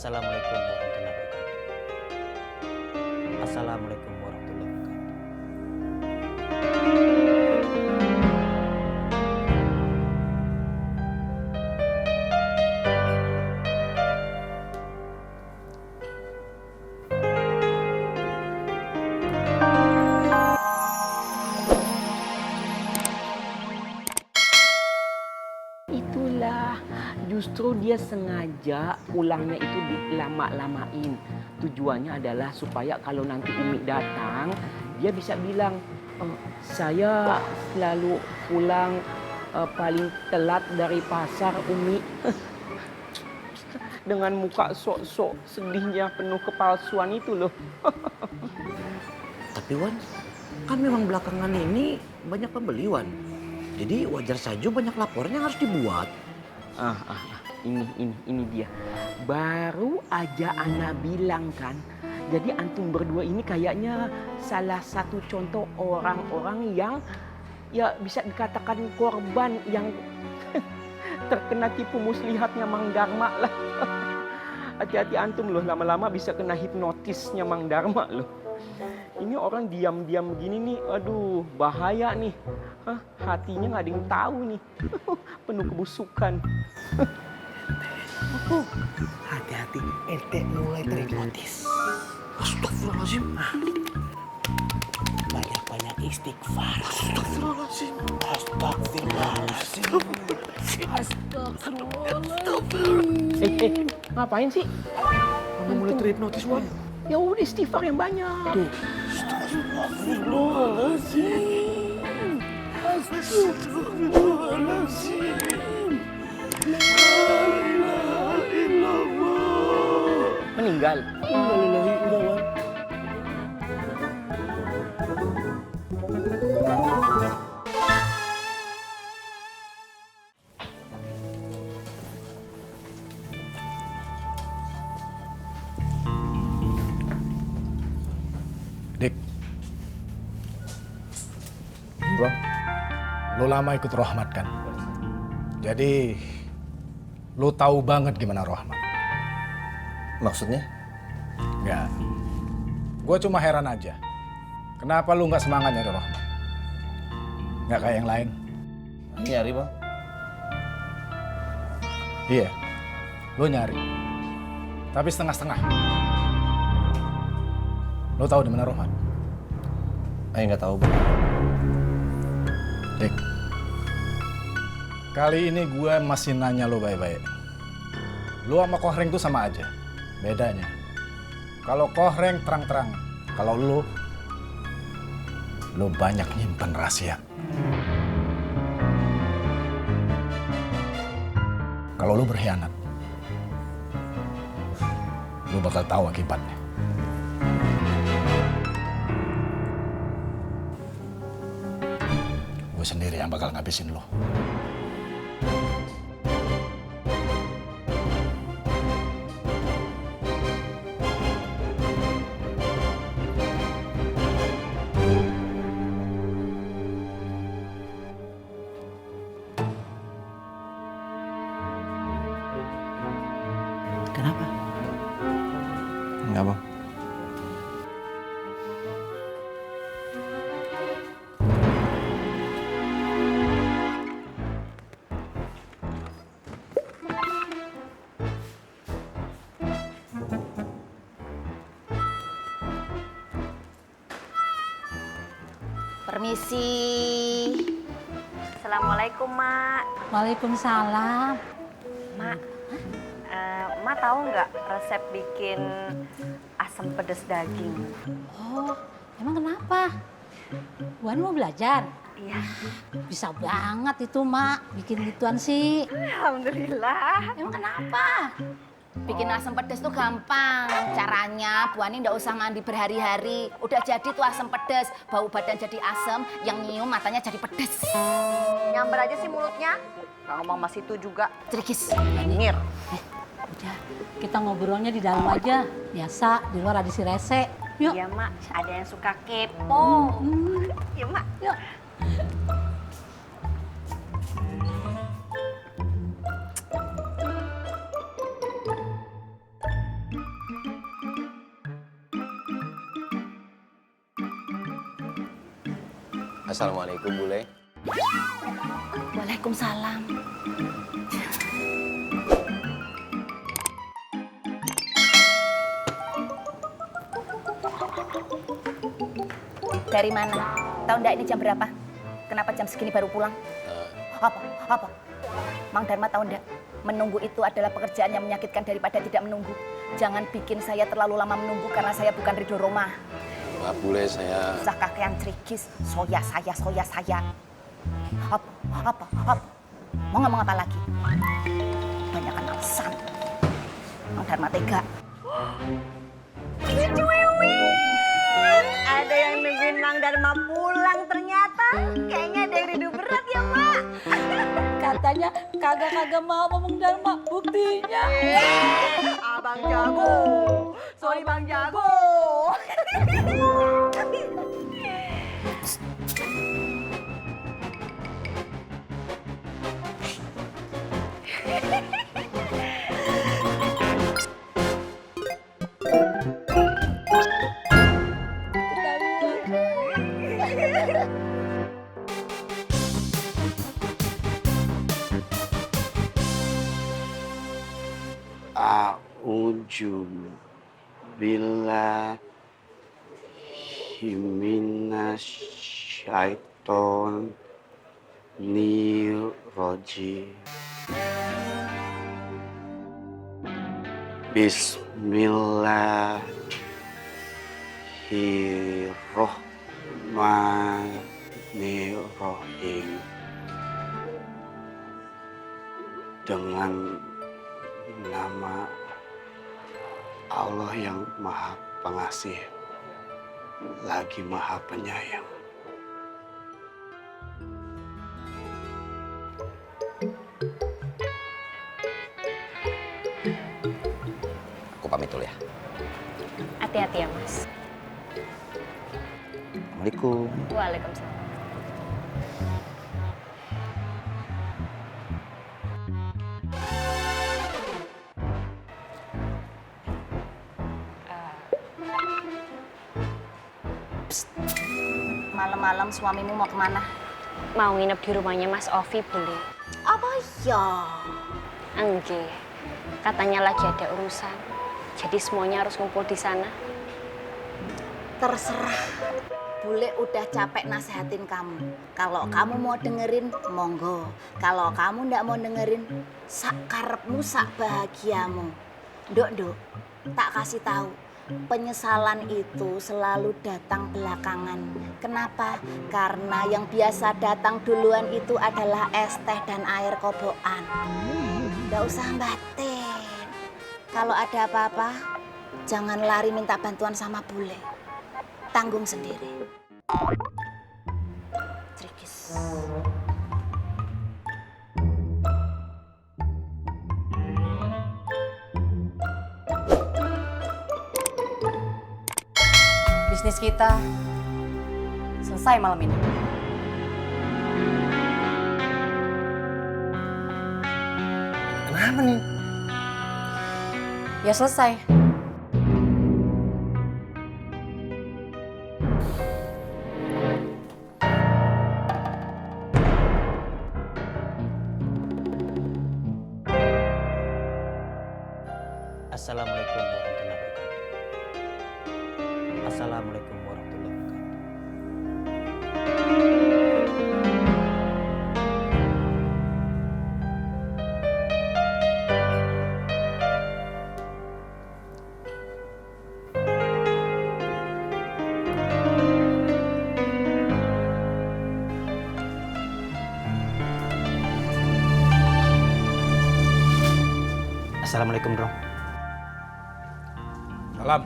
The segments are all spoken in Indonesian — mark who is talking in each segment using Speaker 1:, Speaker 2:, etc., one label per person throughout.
Speaker 1: Assalamualaikum warahmatullahi wabarakatuh. Assalamualaikum warahmatullahi wabarakatuh.
Speaker 2: Itulah, justru dia sengaja pulangnya itu dilama-lamain. Tujuannya adalah supaya kalau nanti Umi datang, dia bisa bilang, saya selalu pulang paling telat dari pasar, Umi. Dengan muka sok-sok sedihnya penuh kepalsuan itu loh.
Speaker 1: Tapi Wan, kan memang belakangan ini banyak pembeli Wan. Jadi wajar saja banyak laporan yang harus dibuat.
Speaker 2: Ini dia. Baru aja Ana bilang kan. Jadi antum berdua ini kayaknya salah satu contoh orang-orang yang ya bisa dikatakan korban yang terkena tipu muslihatnya Mang Darma lah. Hati-hati antum loh, lama-lama bisa kena hipnotisnya Mang Darma loh. Ini orang diam-diam gini nih, aduh bahaya nih. Hatinya nggak ada yang tahu nih, penuh kebusukan.
Speaker 1: Hati-hati, ente mulai terhipnotis. Astagfirullahaladzim. Banyak-banyak istighfar. Astagfirullahaladzim.
Speaker 2: Astagfirullahaladzim. Ngapain sih?
Speaker 1: Kamu mulai terhipnotis Wan.
Speaker 2: Ya udah istighfar yang banyak.
Speaker 1: Tuh. Astagfirullahaladzim. Astagfirullahaladzim. La ilaha illallah.
Speaker 2: Meninggal.
Speaker 1: Innalillahi wa inna ilaihi.
Speaker 3: Dik,
Speaker 1: Bang,
Speaker 3: lo lama ikut Rohmat kan? Jadi, lo tahu banget gimana Rohmat.
Speaker 1: maksudnya?
Speaker 3: Enggak. Gue cuma heran aja. Kenapa lo nggak semangat nyari Rohmat? Nggak kayak yang lain?
Speaker 1: Nyari Bang.
Speaker 3: Iya, lo nyari. Tapi setengah-setengah. Lo tahu di mana Rohmat?
Speaker 1: Ayo nggak tahu Bang.
Speaker 3: Dik, kali ini gue masih nanya lo baik-baik. Lo sama Kohreng tuh sama aja. Bedanya, kalau Kohreng terang-terang, kalau lo banyak nyimpen rahasia. Kalau lo berkhianat, lo bakal tahu akibatnya. Gue sendiri yang bakal ngabisin lo.
Speaker 1: Kenapa? Enggak Bang.
Speaker 4: Permisi. Assalamualaikum, Mak.
Speaker 5: Waalaikumsalam.
Speaker 4: Mak, Mak tahu nggak resep bikin asam pedas daging?
Speaker 5: Oh, emang kenapa? Wan mau belajar?
Speaker 4: Iya.
Speaker 5: Bisa banget itu, Mak. Bikin gituan sih.
Speaker 4: Alhamdulillah.
Speaker 5: Emang kenapa?
Speaker 4: Bikin asam pedas tuh gampang. Caranya, Bu Ani nggak usah mandi berhari-hari. Udah jadi tuh asam pedas. Bau badan jadi asam, yang nyium matanya jadi pedas. Nyamber aja sih mulutnya. Nggak ngomong mas itu juga. Trikis. Nyengir.
Speaker 5: Udah, kita ngobrolnya di dalam aja. Biasa, di luar ada si rese. Yuk.
Speaker 4: Iya, Mak. Ada yang suka kepo. Iya, Mak.
Speaker 5: Yuk.
Speaker 6: Assalamualaikum, Bule.
Speaker 4: Waalaikumsalam. Dari mana? Tahu enggak ini jam berapa? Kenapa jam segini baru pulang? Apa? Mang Dharma tahu enggak? Menunggu itu adalah pekerjaan yang menyakitkan daripada tidak menunggu. Jangan bikin saya terlalu lama menunggu karena saya bukan Ridho Roma.
Speaker 6: Maaf, Bule, saya...
Speaker 4: Usah kakean trikis, soya saya. Apa? Mau ngomong apa lagi? Banyakan alasan. Mang Dharma tega.
Speaker 7: Ada yang nungguin Mang Dharma pulang ternyata. Kayaknya ada yang rindu berat ya, Mak.
Speaker 5: Katanya kagak mau Mang Dharma, buktinya.
Speaker 7: Abang jago. Sorry Bang Jago.
Speaker 8: A'udzu billahi minasyaitonir rajim. Bismillahirrahmanirrahim. Dengan nama Allah yang Maha Pengasih, lagi Maha Penyayang.
Speaker 1: Aku pamit dulu ya.
Speaker 4: Hati-hati ya, Mas.
Speaker 1: Assalamualaikum.
Speaker 4: Waalaikumsalam. Malam-malam suamimu mau kemana?
Speaker 9: Mau nginep di rumahnya Mas Ovi, boleh?
Speaker 4: Apa ya?
Speaker 9: Enggak. Katanya lagi ada urusan. Jadi semuanya harus ngumpul di sana.
Speaker 4: Terserah. Bule udah capek nasehatin kamu. Kalau kamu mau dengerin, monggo. Kalau kamu ndak mau dengerin, sak karepmu, sak bahagiamu. Dok, tak kasih tahu. Penyesalan itu selalu datang belakangan. Kenapa? Karena yang biasa datang duluan itu adalah es teh dan air kobokan. Nggak usah batin. Kalau ada apa-apa, jangan lari minta bantuan sama bule. Tanggung sendiri. Trikis.
Speaker 7: Bisnis kita selesai malam ini.
Speaker 1: Kenapa nih?
Speaker 7: Ya selesai.
Speaker 10: Assalamualaikum warahmatullahi wabarakatuh. Assalamualaikum warahmatullahi wabarakatuh. Assalamualaikum, bro.
Speaker 3: Salam.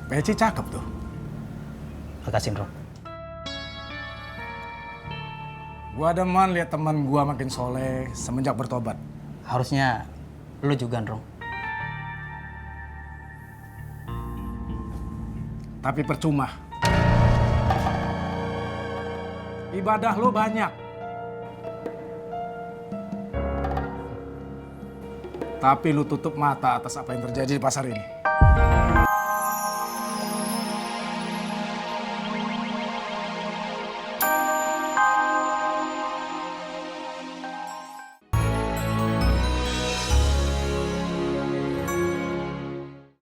Speaker 3: Peci cakep tuh.
Speaker 10: Makasih, bro.
Speaker 3: Gua demen lihat teman gua makin soleh semenjak bertobat.
Speaker 10: Harusnya lu juga, bro.
Speaker 3: Tapi percuma. Ibadah lu banyak. Tapi lu tutup mata atas apa yang terjadi di pasar ini.